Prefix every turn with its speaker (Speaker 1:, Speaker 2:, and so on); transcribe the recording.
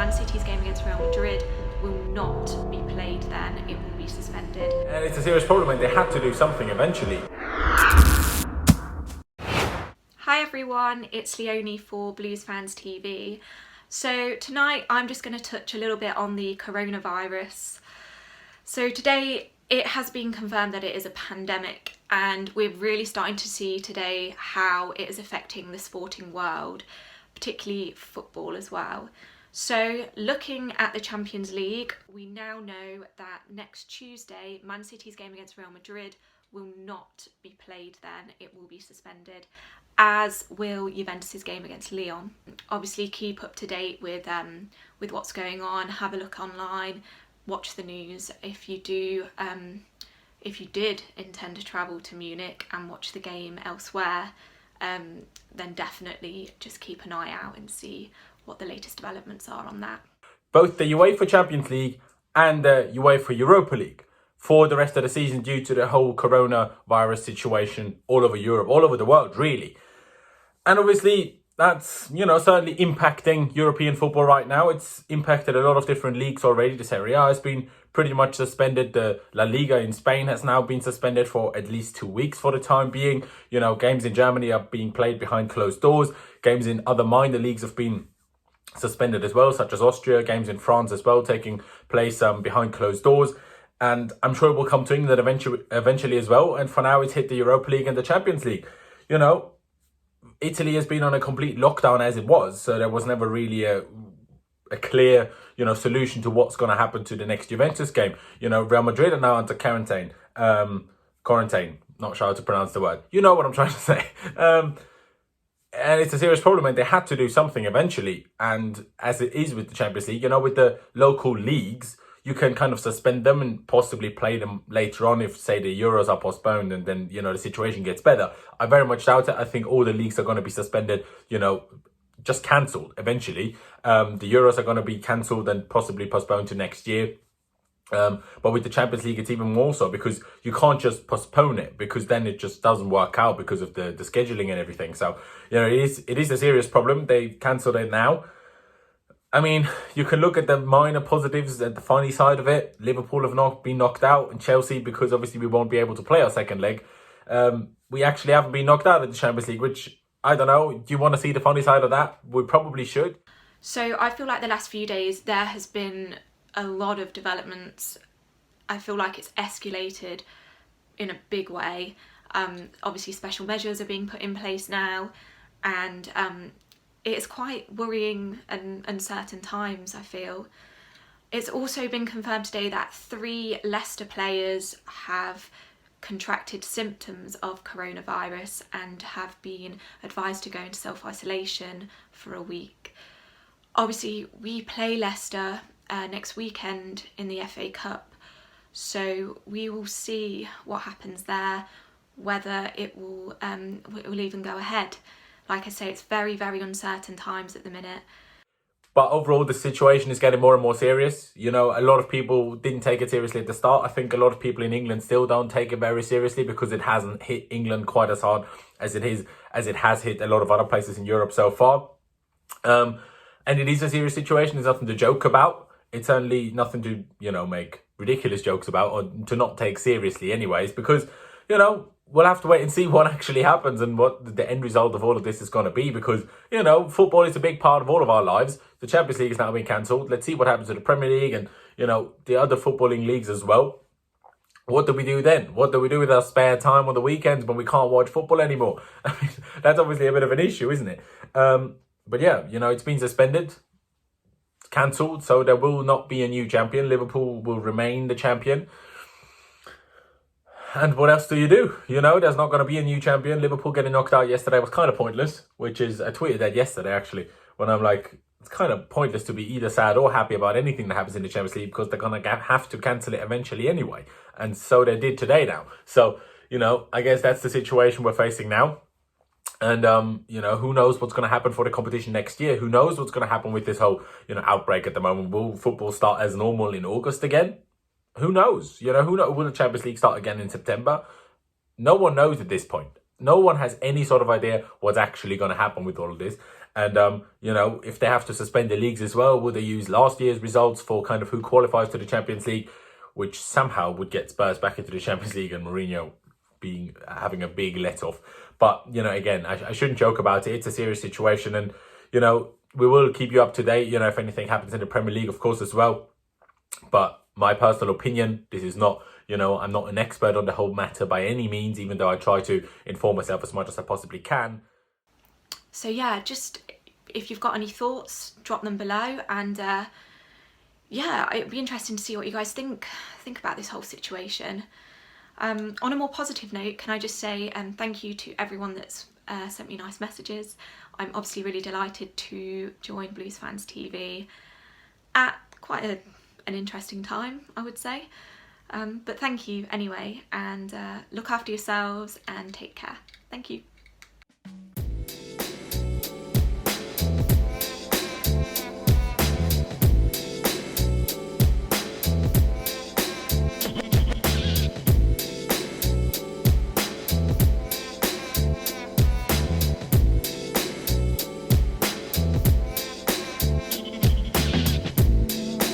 Speaker 1: Man City's game against Real Madrid will not be played then, it will be suspended.
Speaker 2: And it's a serious problem and they had to do something eventually.
Speaker 1: Hi everyone, it's Leonie for Blues Fans TV. So tonight I'm just going to touch a little bit on the coronavirus. So today it has been confirmed that it is a pandemic, and we're really starting to see today how it is affecting the sporting world, particularly football as well. So looking at the Champions League, we now know that next Tuesday Man City's game against Real Madrid will not be played then, it will be suspended, as will Juventus's game against Lyon. Obviously keep up to date with what's going on, have a look online, watch the news. If you did intend to travel to Munich and watch the game elsewhere, then definitely just keep an eye out and see what the latest developments are on that.
Speaker 2: Both the UEFA Champions League and the UEFA Europa League for the rest of the season due to the whole coronavirus situation all over Europe, all over the world really. And obviously that's, certainly impacting European football right now. It's impacted a lot of different leagues already. The Serie A has been pretty much suspended. The La Liga in Spain has now been suspended for at least 2 weeks for the time being. Games in Germany are being played behind closed doors. Games in other minor leagues have been suspended as well, such as Austria. Games in France as well taking place behind closed doors. And I'm sure it will come to England eventually as well. And for now, it's hit the Europa League and the Champions League. Italy has been on a complete lockdown as it was. So there was never really a clear, solution to what's going to happen to the next Juventus game. Real Madrid are now under quarantine. Not sure how to pronounce the word. You know what I'm trying to say. And it's a serious problem and they had to do something eventually. And as it is with the Champions League, with the local leagues, you can kind of suspend them and possibly play them later on if, say, the Euros are postponed and then, the situation gets better. I very much doubt it. I think all the leagues are going to be suspended, just cancelled eventually. The Euros are going to be cancelled and possibly postponed to next year. But with the Champions League, it's even more so because you can't just postpone it because then it just doesn't work out because of the scheduling and everything. So, it is a serious problem. They've cancelled it now. I mean, you can look at the minor positives and the funny side of it. Liverpool have not been knocked out, and Chelsea, because obviously we won't be able to play our second leg. We actually haven't been knocked out of the Champions League, which, I don't know, do you want to see the funny side of that? We probably should.
Speaker 1: So I feel like the last few days there has been a lot of developments. I feel like it's escalated in a big way. Obviously special measures are being put in place now, and it's quite worrying and uncertain times, I feel. It's also been confirmed today that 3 Leicester players have contracted symptoms of coronavirus and have been advised to go into self-isolation for a week. Obviously, we play Leicester next weekend in the FA Cup, so we will see what happens there, whether it will even go ahead. Like I say, it's very, very uncertain times at the minute.
Speaker 2: But overall, the situation is getting more and more serious. A lot of people didn't take it seriously at the start. I think a lot of people in England still don't take it very seriously because it hasn't hit England quite as hard as it has hit a lot of other places in Europe so far. And it is a serious situation. There's nothing to joke about. It's certainly nothing to, make ridiculous jokes about or to not take seriously anyways, because, we'll have to wait and see what actually happens and what the end result of all of this is going to be because, football is a big part of all of our lives. The Champions League is now being cancelled. Let's see what happens to the Premier League and, the other footballing leagues as well. What do we do then? What do we do with our spare time on the weekends when we can't watch football anymore? I mean, that's obviously a bit of an issue, isn't it? But yeah, it's been suspended, cancelled, so there will not be a new champion. Liverpool will remain the champion. And what else do? There's not going to be a new champion. Liverpool getting knocked out yesterday was kind of pointless, which is, I tweeted that yesterday actually, when I'm like, it's kind of pointless to be either sad or happy about anything that happens in the Champions League because they're going to have to cancel it eventually anyway. And so they did today now. So, I guess that's the situation we're facing now. And, who knows what's going to happen for the competition next year? Who knows what's going to happen with this whole, outbreak at the moment? Will football start as normal in August again? Who knows? Who knows? Will the Champions League start again in September? No one knows at this point. No one has any sort of idea what's actually going to happen with all of this. And, you know, if they have to suspend the leagues as well, will they use last year's results for kind of who qualifies to the Champions League, which somehow would get Spurs back into the Champions League and Mourinho having a big let-off. But, you know, again, I shouldn't joke about it. It's a serious situation. And, you know, we will keep you up to date, you know, if anything happens in the Premier League, of course, as well. But my personal opinion, this is not, you know, I'm not an expert on the whole matter by any means, even though I try to inform myself as much as I possibly can.
Speaker 1: So yeah, just if you've got any thoughts, drop them below, and yeah, it'd be interesting to see what you guys think about this whole situation. On a more positive note, can I just say thank you to everyone that's sent me nice messages. I'm obviously really delighted to join Blues Fans TV at quite an interesting time, I would say. But thank you anyway, and look after yourselves and take care. Thank you.